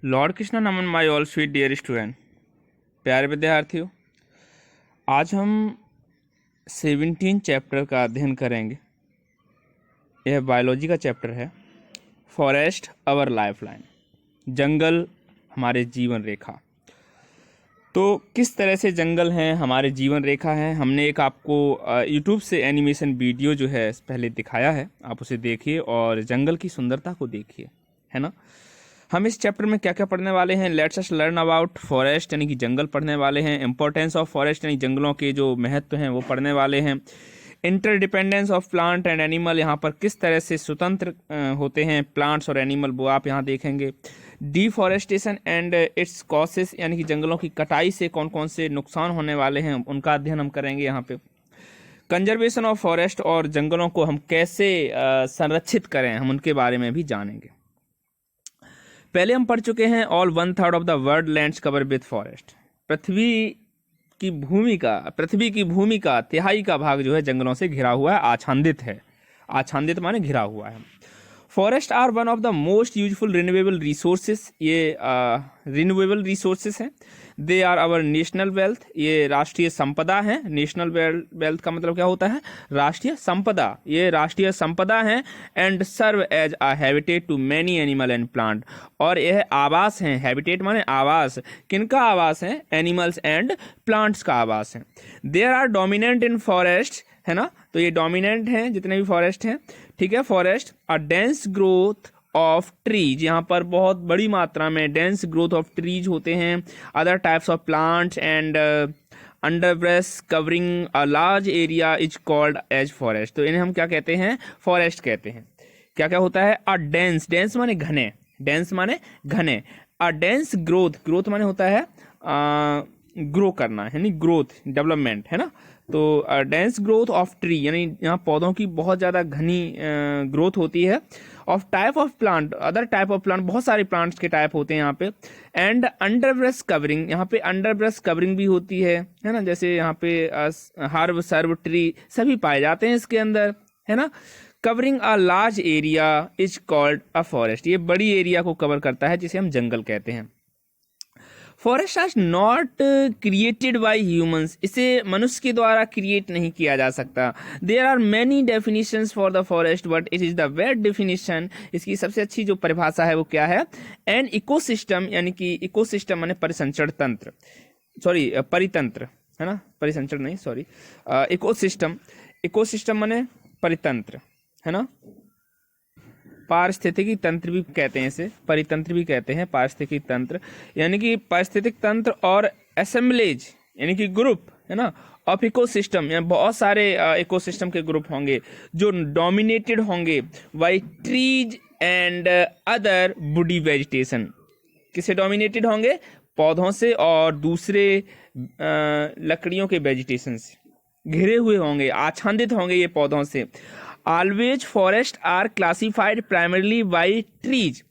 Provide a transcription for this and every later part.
Lord Krishna नमन my all sweet dear student. प्यारे विद्यार्थियों, आज हम 17 चैप्टर का अध्ययन करेंगे। यह बायोलॉजी का चैप्टर है। फॉरेस्ट अवर लाइफलाइन, जंगल हमारे जीवन रेखा। तो किस तरह से जंगल हैं हमारे जीवन रेखा है, हमने एक आपको यूट्यूब से एनिमेशन वीडियो जो है पहले दिखाया है, आप उसे देखिए और जंगल की सुंदरता को देखिए, है ना। हम इस चैप्टर में क्या क्या पढ़ने वाले हैं, let's us learn about forest यानी कि जंगल पढ़ने वाले हैं। इंपॉर्टेंस ऑफ फॉरेस्ट यानी जंगलों के जो महत्व हैं वो पढ़ने वाले हैं। Interdependence of plant and animal, यहाँ पर किस तरह से स्वतंत्र होते हैं प्लांट्स और एनिमल, वो आप यहाँ देखेंगे। डिफॉरेस्टेशन एंड इट्स कॉसेस यानी कि जंगलों की कटाई से कौन कौन से नुकसान होने वाले हैं उनका अध्ययन हम करेंगे यहाँ पे। कंजर्वेशन ऑफ फॉरेस्ट, और जंगलों को हम कैसे संरक्षित करें हम उनके बारे में भी जानेंगे। पहले हम पढ़ चुके हैं all 1/3 of the world lands cover with forest. पृथ्वी की भूमि का तिहाई का भाग जो है जंगलों से घिरा हुआ है, आच्छादित है। आच्छादित माने घिरा हुआ है। Forest are one of the most useful renewable resources, ये रिन्यूएबल रिसोर्सेस हैं। They are our national wealth, ये राष्ट्रीय संपदा है। नेशनल वेल्थ का मतलब क्या होता है, राष्ट्रीय संपदा, ये राष्ट्रीय संपदा है। And serve as a habitat to many animal and plant, और यह आवास हैं। हैबिटेट माने आवास, किनका आवास है, एनिमल्स एंड प्लांट्स का आवास है। There are dominant in forest, है ना, तो ये डोमिनेंट हैं जितने भी फॉरेस्ट हैं, ठीक है। Forest a dense growth of trees, यहाँ पर बहुत बड़ी मात्रा में डेंस ग्रोथ ऑफ ट्रीज होते हैं। Other types of plants and underbrush covering a large area is called as forest, तो इन्हें हम क्या कहते हैं, फॉरेस्ट कहते हैं। क्या क्या होता है, अ डेंस, डेंस माने घने, डेंस माने घने। अ डेंस ग्रोथ, ग्रोथ माने होता है ग्रो करना, यानी ग्रोथ, डेवलपमेंट, है ना। तो डेंस ग्रोथ ऑफ ट्री यानी यहाँ पौधों की बहुत ज़्यादा घनी ग्रोथ होती है। Of type of plant, other type of plant, बहुत सारे प्लांट्स के टाइप होते हैं यहाँ पे। एंड अंडरब्रश कवरिंग, यहाँ पे अंडरब्रश कवरिंग भी होती है ना, जैसे यहाँ पे हर्ब सर्व ट्री सभी पाए जाते हैं इसके अंदर, है ना। Covering a large area is called a forest, ये बड़ी एरिया को कवर करता है जिसे हम जंगल कहते हैं। Forest are not created by humans, इसे मनुष्य के द्वारा क्रिएट नहीं किया जा सकता। There are many definitions for the forest but it is the best definition, इसकी सबसे अच्छी जो परिभाषा है वो क्या है, एन इकोसिस्टम, यानी कि इकोसिस्टम माने परिसंचरण तंत्र, सॉरी परितंत्र, है ना, परिसंचरण नहीं, सॉरी, इकोसिस्टम, इकोसिस्टम माने परितंत्र, है ना। पारिस्थितिकी तंत्र भी कहते हैं इसे, परितंत्र भी कहते हैं, पारिस्थितिकी तंत्र यानी कि पारिस्थितिक तंत्र, और असेंबलेज यानी कि ग्रुप, है ना, ऑफ इकोसिस्टम, यानी बहुत सारे इकोसिस्टम के ग्रुप होंगे जो डोमिनेटेड होंगे by trees and other woody vegetation. किसे डोमिनेटेड होंगे, पौधों से और दूसरे लकड़ियों के वेजिटेशन से घिरे हुए होंगे, आच्छादित होंगे ये पौधों से। Always forest are classified primarily by trees,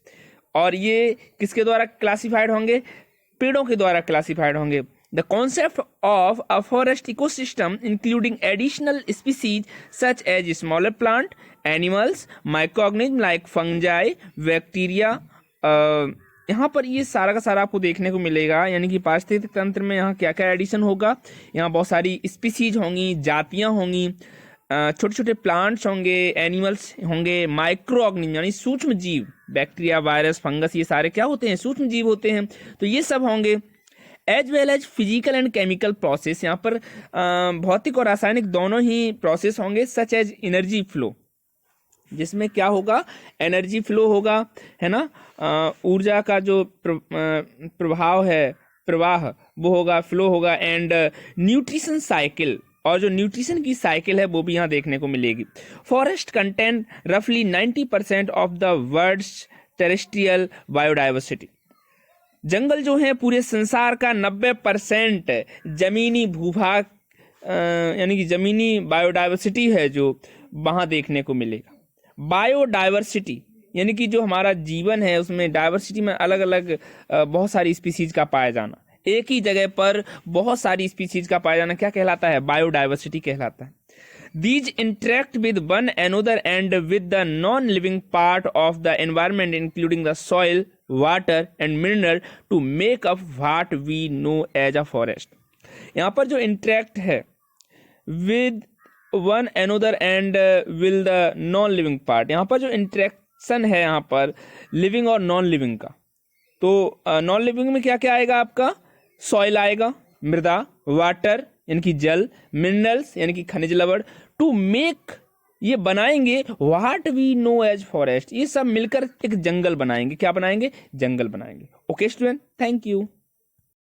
और ये किसके द्वारा क्लासिफाइड होंगे, पेड़ों के द्वारा क्लासिफाइड होंगे। The concept of a forest ecosystem including additional species such as smaller plant, animals, microorganism like fungi, bacteria, यहाँ पर ये सारा का सारा आपको देखने को मिलेगा। यानी कि पारिस्थितिक तंत्र में यहाँ क्या क्या एडिशन होगा, यहाँ बहुत सारी स्पीसीज होंगी, जातियाँ होंगी, छोटे छोटे प्लांट्स होंगे, एनिमल्स होंगे, माइक्रो ऑर्गेनिज्म यानी सूक्ष्म जीव, बैक्टीरिया, वायरस, फंगस, ये सारे क्या होते हैं, सूक्ष्म जीव होते हैं, तो ये सब होंगे। As well as physical and chemical process, यहाँ पर भौतिक और रासायनिक दोनों ही प्रोसेस होंगे। सच एज एनर्जी फ्लो, जिसमें क्या होगा, एनर्जी फ्लो होगा, है ना, ऊर्जा का जो प्रभाव है, प्रवाह वो होगा, फ्लो होगा। एंड न्यूट्रिशन साइकिल, और जो न्यूट्रिशन की साइकिल है वो भी यहाँ देखने को मिलेगी। फॉरेस्ट कंटेन रफली 90% of the world's terrestrial biodiversity, जंगल जो है पूरे संसार का 90% जमीनी भूभाग यानी कि जमीनी बायोडाइवर्सिटी है जो वहाँ देखने को मिलेगा। बायोडाइवर्सिटी यानी कि जो हमारा जीवन है उसमें डाइवर्सिटी में अलग अलग बहुत सारी स्पीसीज का पाया जाना, एक ही जगह पर बहुत सारी स्पीसीज का पाया जाना क्या कहलाता है, बायोडाइवर्सिटी कहलाता है। These interact with one another and with the non-living part of the environment including the soil, water and mineral to make up what we know as a forest. यहाँ पर जो इंटरेक्ट है with one another and will the non living part, यहाँ पर जो interaction है यहाँ पर लिविंग और नॉन लिविंग का, तो नॉन लिविंग में क्या क्या आएगा आपका, सॉइल आएगा, मृदा, वाटर यानी कि जल, मिनरल्स यानी कि खनिज लवण, टू मेक ये बनाएंगे what we know as forest, ये सब मिलकर एक जंगल बनाएंगे। क्या बनाएंगे, जंगल बनाएंगे। Okay student, thank you.